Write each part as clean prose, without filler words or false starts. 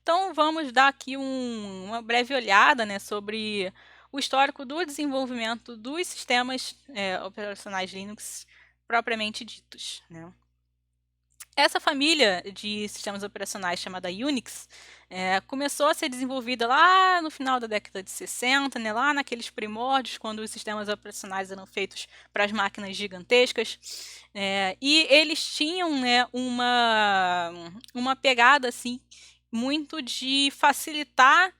Então, vamos dar aqui uma breve olhada, né, sobre o histórico do desenvolvimento dos sistemas operacionais Linux propriamente ditos, né. Essa família de sistemas operacionais chamada Unix, começou a ser desenvolvida lá no final da década de 60, né, lá naqueles primórdios, quando os sistemas operacionais eram feitos para as máquinas gigantescas, e eles tinham, né, uma pegada, assim, muito de facilitar,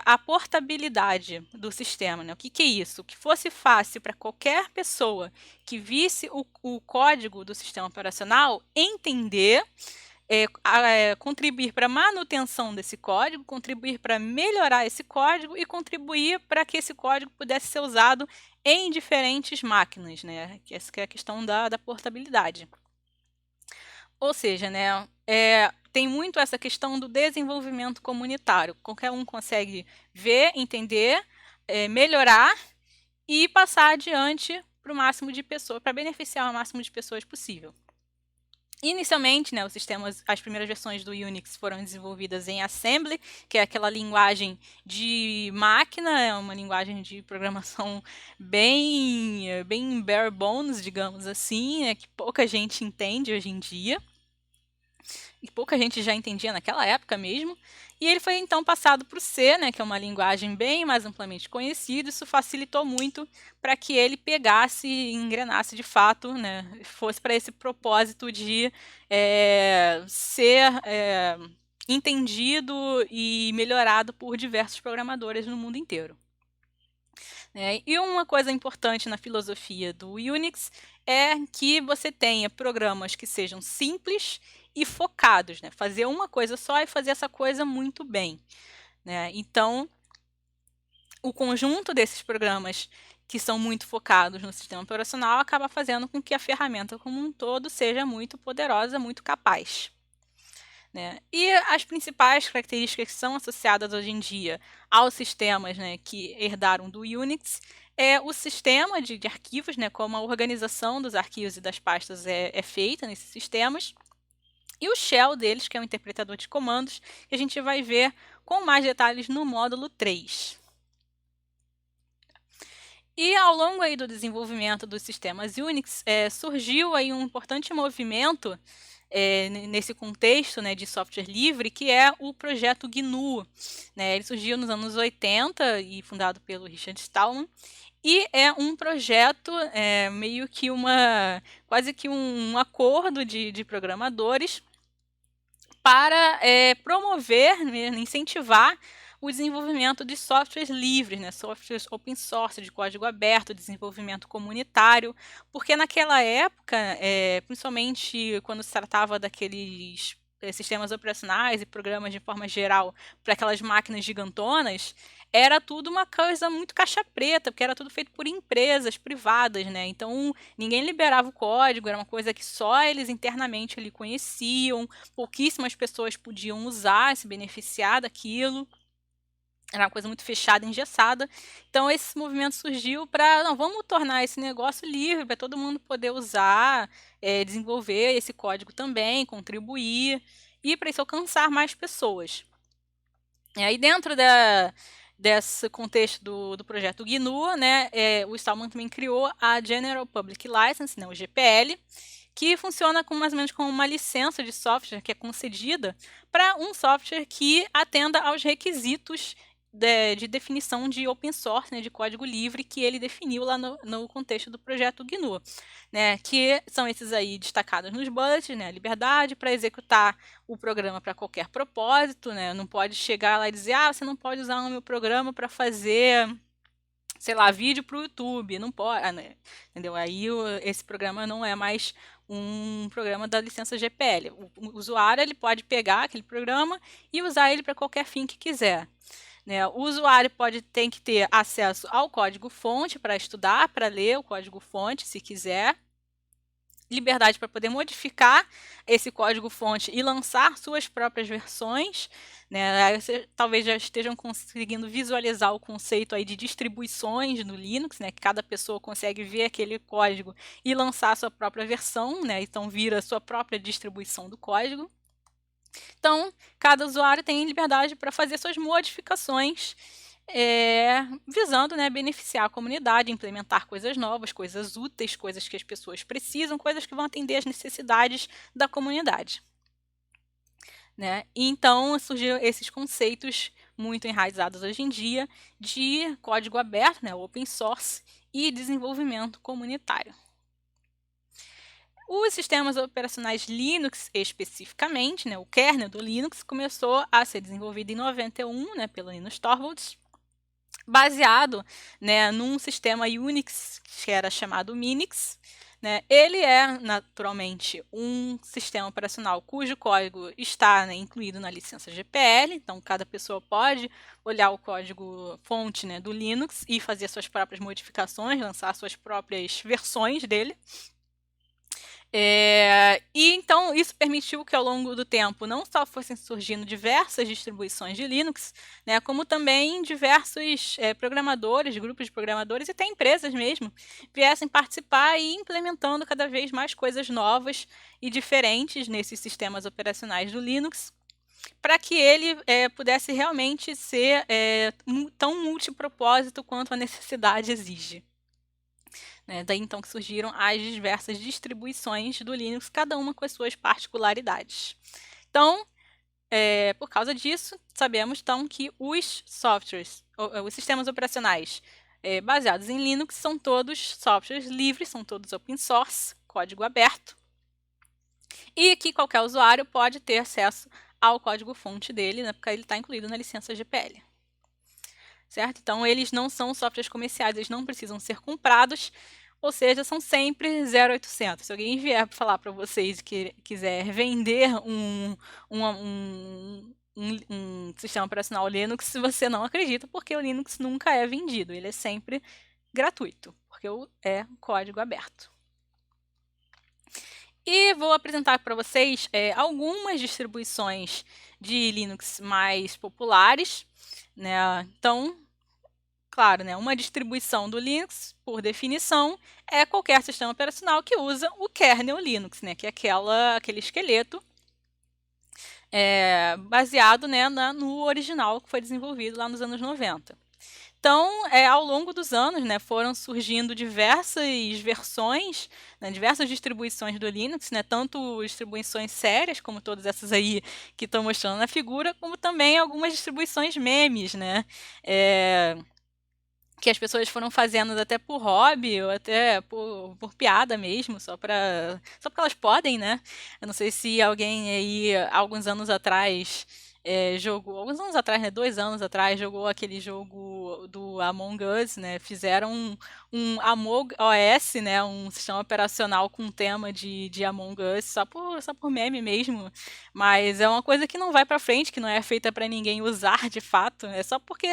a portabilidade do sistema, né. O que que é isso? Que fosse fácil para qualquer pessoa que visse o código do sistema operacional entender, contribuir para a manutenção desse código, contribuir para melhorar esse código e contribuir para que esse código pudesse ser usado em diferentes máquinas, né, que essa que é a questão da portabilidade. Ou seja, né, tem muito essa questão do desenvolvimento comunitário, qualquer um consegue ver, entender, melhorar e passar adiante para o máximo de pessoas, para beneficiar o máximo de pessoas possível. Inicialmente, né, as primeiras versões do Unix foram desenvolvidas em Assembly, que é aquela linguagem de máquina, é uma linguagem de programação bem bare bones, digamos assim, que pouca gente entende hoje em dia e pouca gente já entendia naquela época mesmo, e ele foi então passado para o C, né, que é uma linguagem bem mais amplamente conhecida. Isso facilitou muito para que ele pegasse e engrenasse de fato, né, fosse para esse propósito de ser entendido e melhorado por diversos programadores no mundo inteiro. E uma coisa importante na filosofia do Unix é que você tenha programas que sejam simples e focados, né? Fazer uma coisa só e fazer essa coisa muito bem, né? Então, o conjunto desses programas que são muito focados no sistema operacional acaba fazendo com que a ferramenta como um todo seja muito poderosa, muito capaz, né? E as principais características que são associadas hoje em dia aos sistemas, né, que herdaram do Unix é o sistema de arquivos, né, como a organização dos arquivos e das pastas é feita nesses sistemas, e o shell deles, que é o interpretador de comandos, que a gente vai ver com mais detalhes no módulo 3. E ao longo aí do desenvolvimento dos sistemas Unix, surgiu aí um importante movimento nesse contexto, né, de software livre, que é o projeto GNU, né? Ele surgiu nos anos 80 e fundado pelo Richard Stallman, e é um projeto, meio que quase que um acordo de programadores para promover, né, incentivar o desenvolvimento de softwares livres, né, softwares open source, de código aberto, desenvolvimento comunitário, porque naquela época, principalmente quando se tratava daqueles sistemas operacionais e programas de forma geral para aquelas máquinas gigantonas, era tudo uma coisa muito caixa preta, porque era tudo feito por empresas privadas, né? Então ninguém liberava o código, era uma coisa que só eles internamente ali conheciam, pouquíssimas pessoas podiam usar, se beneficiar daquilo. Era uma coisa muito fechada, engessada. Então esse movimento surgiu para, não, vamos tornar esse negócio livre para todo mundo poder usar, desenvolver esse código também, contribuir e para isso alcançar mais pessoas. E aí dentro desse contexto do projeto GNU, né, o Stallman também criou a General Public License, né, o GPL, que funciona mais ou menos como uma licença de software que é concedida para um software que atenda aos requisitos de definição de open source, né, de código livre, que ele definiu lá no contexto do projeto GNU, né, que são esses aí destacados nos bullets, né, a liberdade para executar o programa para qualquer propósito, né, não pode chegar lá e dizer, você não pode usar o meu programa para fazer, sei lá, vídeo para o YouTube, não pode, né? Entendeu? Aí esse programa não é mais um programa da licença GPL. O usuário ele pode pegar aquele programa e usar ele para qualquer fim que quiser, né? O usuário tem que ter acesso ao código-fonte para estudar, para ler o código-fonte, se quiser. Liberdade para poder modificar esse código-fonte e lançar suas próprias versões, né? Aí você talvez já estejam conseguindo visualizar o conceito aí de distribuições no Linux, né? Que cada pessoa consegue ver aquele código e lançar a sua própria versão, né? Então vira a sua própria distribuição do código. Então, cada usuário tem liberdade para fazer suas modificações, visando, né, beneficiar a comunidade, implementar coisas novas, coisas úteis, coisas que as pessoas precisam, coisas que vão atender às necessidades da comunidade. Né? E então surgiram esses conceitos muito enraizados hoje em dia de código aberto, né, open source, e desenvolvimento comunitário. Os sistemas operacionais Linux, especificamente, né, o kernel do Linux, começou a ser desenvolvido em 91, né, pelo Linus Torvalds, baseado, né, num sistema Unix que era chamado Minix. Né? Ele é, naturalmente, um sistema operacional cujo código está, né, incluído na licença GPL, então cada pessoa pode olhar o código-fonte, né, do Linux e fazer suas próprias modificações, lançar suas próprias versões dele. E então isso permitiu que ao longo do tempo não só fossem surgindo diversas distribuições de Linux, né, como também diversos programadores, grupos de programadores e até empresas mesmo, viessem participar e implementando cada vez mais coisas novas e diferentes nesses sistemas operacionais do Linux, para que ele pudesse realmente ser tão multipropósito quanto a necessidade exige. Né? Daí então que surgiram as diversas distribuições do Linux, cada uma com as suas particularidades. Então, por causa disso, sabemos então que os softwares, os sistemas operacionais baseados em Linux são todos softwares livres, são todos open source, código aberto, e que qualquer usuário pode ter acesso ao código-fonte dele, né, porque ele está incluído na licença GPL. Certo? Então, eles não são softwares comerciais, eles não precisam ser comprados, ou seja, são sempre 0800. Se alguém vier falar para vocês que quiser vender um sistema operacional Linux, você não acredita, porque o Linux nunca é vendido, ele é sempre gratuito, porque é código aberto. E vou apresentar para vocês algumas distribuições de Linux mais populares, né? Então, claro, né, uma distribuição do Linux, por definição, é qualquer sistema operacional que usa o kernel Linux, né, que é aquele esqueleto baseado, né, no original que foi desenvolvido lá nos anos 90. Então, ao longo dos anos, né, foram surgindo diversas versões, né, diversas distribuições do Linux, né, tanto distribuições sérias, como todas essas aí que estão mostrando na figura, como também algumas distribuições memes, né, que as pessoas foram fazendo até por hobby ou até por piada mesmo, só porque elas podem, né? Eu não sei se alguém aí, alguns anos atrás, jogou, alguns anos atrás, né, 2 anos atrás, jogou aquele jogo do Among Us, né? Fizeram um Among OS, né? Um sistema operacional com tema de Among Us, só por meme mesmo. Mas é uma coisa que não vai para frente, que não é feita para ninguém usar de fato. É só porque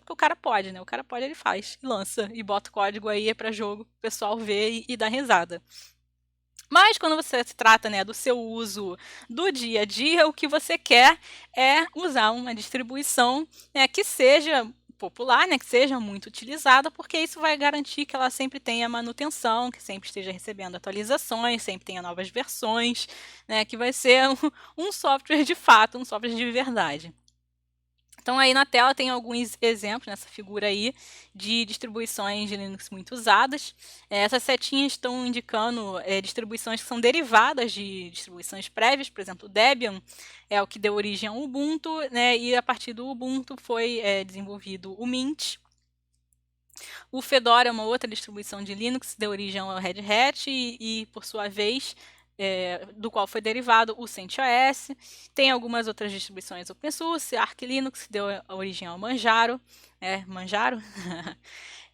o cara pode, né? O cara pode, ele faz, lança e bota o código aí para jogo, o pessoal vê e dá risada. Mas quando você se trata, né, do seu uso do dia a dia, o que você quer é usar uma distribuição, né, que seja popular, né, que seja muito utilizada, porque isso vai garantir que ela sempre tenha manutenção, que sempre esteja recebendo atualizações, sempre tenha novas versões, né, que vai ser um software de fato, um software de verdade. Então, aí na tela tem alguns exemplos nessa figura aí de distribuições de Linux muito usadas. Essas setinhas estão indicando distribuições que são derivadas de distribuições prévias, por exemplo, o Debian é o que deu origem ao Ubuntu, né, e a partir do Ubuntu foi desenvolvido o Mint. O Fedora é uma outra distribuição de Linux, deu origem ao Red Hat e por sua vez, do qual foi derivado o CentOS. Tem algumas outras distribuições open source, Arch Linux, que deu origem ao Manjaro. Manjaro?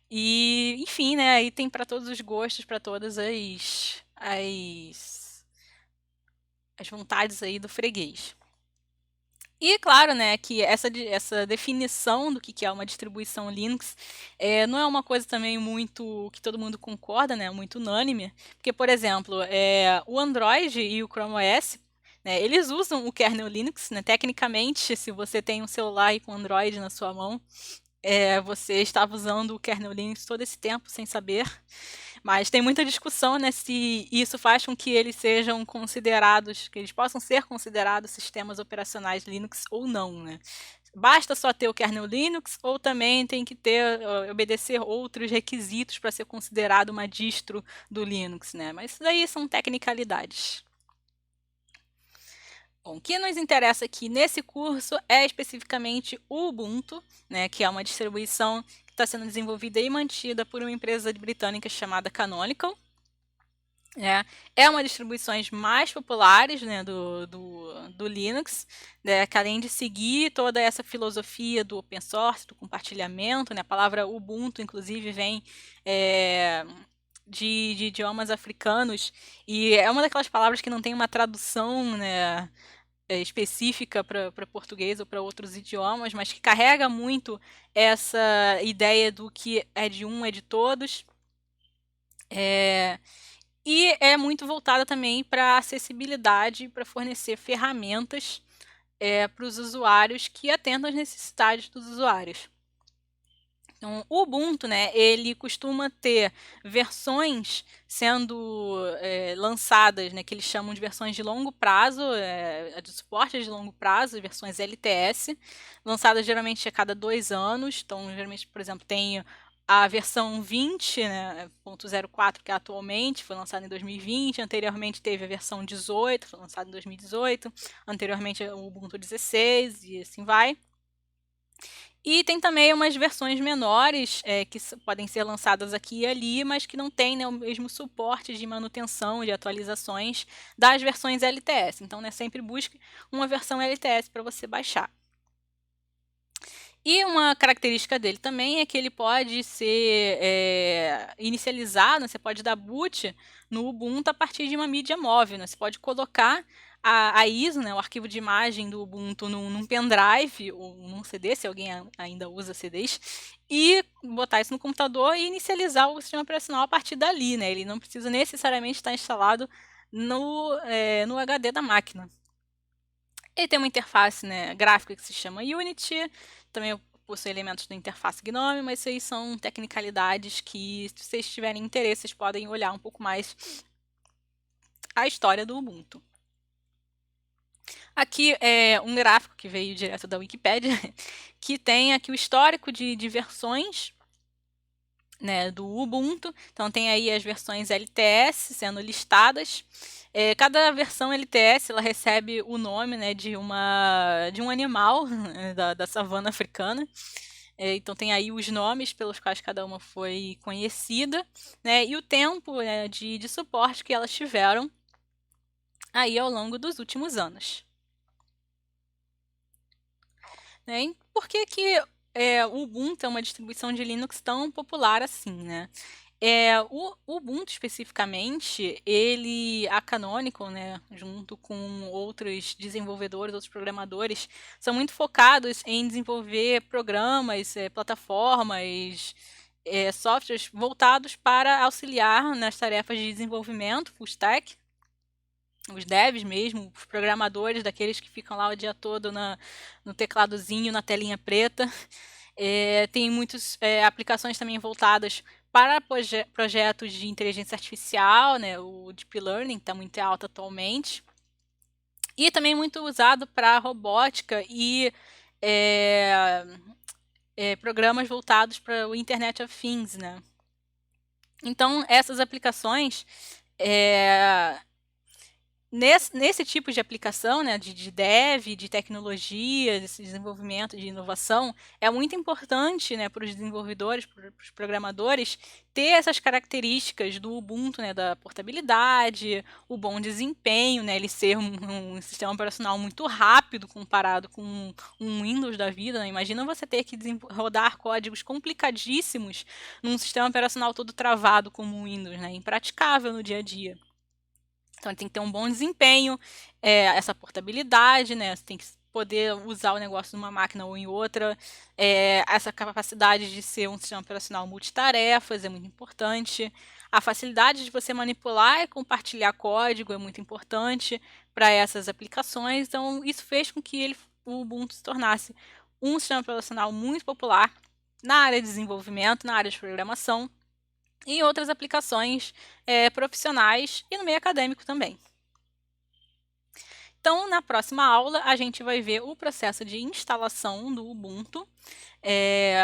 E, enfim, né, aí tem para todos os gostos, para todas as vontades aí do freguês. E claro, né, que essa definição do que é uma distribuição Linux não é uma coisa também muito que todo mundo concorda, né, muito unânime, porque, por exemplo, o Android e o Chrome OS, né, eles usam o kernel Linux, né, tecnicamente, se você tem um celular com Android na sua mão, você estava usando o kernel Linux todo esse tempo sem saber. Mas tem muita discussão, né, se isso faz com que eles sejam considerados, que eles possam ser considerados sistemas operacionais Linux ou não, né? Basta só ter o kernel Linux ou também tem que ter, obedecer outros requisitos para ser considerado uma distro do Linux, né? Mas isso daí são tecnicalidades. Bom, o que nos interessa aqui nesse curso é especificamente o Ubuntu, né, que é uma distribuição que está sendo desenvolvida e mantida por uma empresa britânica chamada Canonical. É uma das distribuições mais populares, né, do Linux, né, que além de seguir toda essa filosofia do open source, do compartilhamento, né, a palavra Ubuntu, inclusive, vem de idiomas africanos, e é uma daquelas palavras que não tem uma tradução, né, específica para português ou para outros idiomas, mas que carrega muito essa ideia do que é de um é de todos. E é muito voltada também para acessibilidade, para fornecer ferramentas para os usuários que atendam às necessidades dos usuários. Então, o Ubuntu, né, ele costuma ter versões sendo lançadas, né, que eles chamam de versões de longo prazo, de suporte de longo prazo, versões LTS, lançadas geralmente a cada 2 anos. Então, geralmente, por exemplo, tem a versão 20, né, .04, que é atualmente, foi lançada em 2020, anteriormente teve a versão 18, foi lançada em 2018, anteriormente o Ubuntu 16 e assim vai. E tem também umas versões menores que podem ser lançadas aqui e ali, mas que não têm, né, o mesmo suporte de manutenção, de atualizações das versões LTS. Então, né, sempre busque uma versão LTS para você baixar. E uma característica dele também é que ele pode ser inicializado, você pode dar boot no Ubuntu a partir de uma mídia móvel. Né? Você pode colocar a ISO, né, o arquivo de imagem do Ubuntu num pendrive ou num CD, se alguém ainda usa CDs, e botar isso no computador e inicializar o sistema operacional a partir dali. Né? Ele não precisa necessariamente estar instalado no HD da máquina. Ele tem uma interface, né, gráfica que se chama Unity, também possui elementos da interface GNOME, mas isso aí são tecnicalidades que, se vocês tiverem interesse, vocês podem olhar um pouco mais a história do Ubuntu. Aqui é um gráfico que veio direto da Wikipédia, que tem aqui o histórico de versões, né, do Ubuntu. Então tem aí as versões LTS sendo listadas. Cada versão LTS ela recebe o nome, né, de um animal da savana africana. Então tem aí os nomes pelos quais cada uma foi conhecida, né, e o tempo de suporte que elas tiveram aí ao longo dos últimos anos. Né? E por que o Ubuntu é uma distribuição de Linux tão popular assim, né? O Ubuntu especificamente, a Canonical, né, junto com outros desenvolvedores, outros programadores, são muito focados em desenvolver programas, plataformas, softwares voltados para auxiliar nas tarefas de desenvolvimento, full stack, os devs mesmo, os programadores, daqueles que ficam lá o dia todo no tecladozinho, na telinha preta. Tem muitas aplicações também voltadas para projetos de inteligência artificial, né, o Deep Learning está muito alto atualmente. E também muito usado para robótica e programas voltados para o Internet of Things. Né? Então, essas aplicações nesse tipo de aplicação, né, de dev, de tecnologia, desse desenvolvimento, de inovação, é muito importante, né, para os desenvolvedores, para os programadores, ter essas características do Ubuntu, né, da portabilidade, o bom desempenho, né, ele ser um sistema operacional muito rápido comparado com um Windows da vida. Né? Imagina você ter que rodar códigos complicadíssimos num sistema operacional todo travado como o Windows, né, impraticável no dia a dia. Então, tem que ter um bom desempenho, essa portabilidade, né? Você tem que poder usar o negócio numa máquina ou em outra. Essa capacidade de ser um sistema operacional multitarefas é muito importante. A facilidade de você manipular e compartilhar código é muito importante para essas aplicações. Então, isso fez com que o Ubuntu se tornasse um sistema operacional muito popular na área de desenvolvimento, na área de programação. e em outras aplicações profissionais e no meio acadêmico também. Então, na próxima aula, a gente vai ver o processo de instalação do Ubuntu.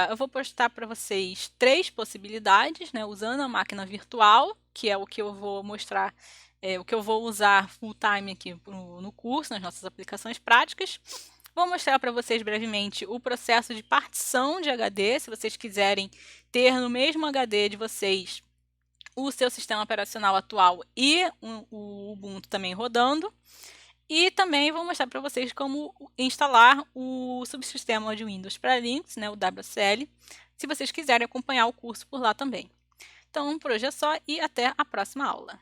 Eu vou postar para vocês 3 possibilidades, né, usando a máquina virtual, que é o que eu vou mostrar, o que eu vou usar full time aqui no curso, nas nossas aplicações práticas. Vou mostrar para vocês brevemente o processo de partição de HD, se vocês quiserem ter no mesmo HD de vocês o seu sistema operacional atual e o Ubuntu também rodando. E também vou mostrar para vocês como instalar o subsistema de Windows para Linux, né, o WSL, se vocês quiserem acompanhar o curso por lá também. Então, por hoje é só e até a próxima aula.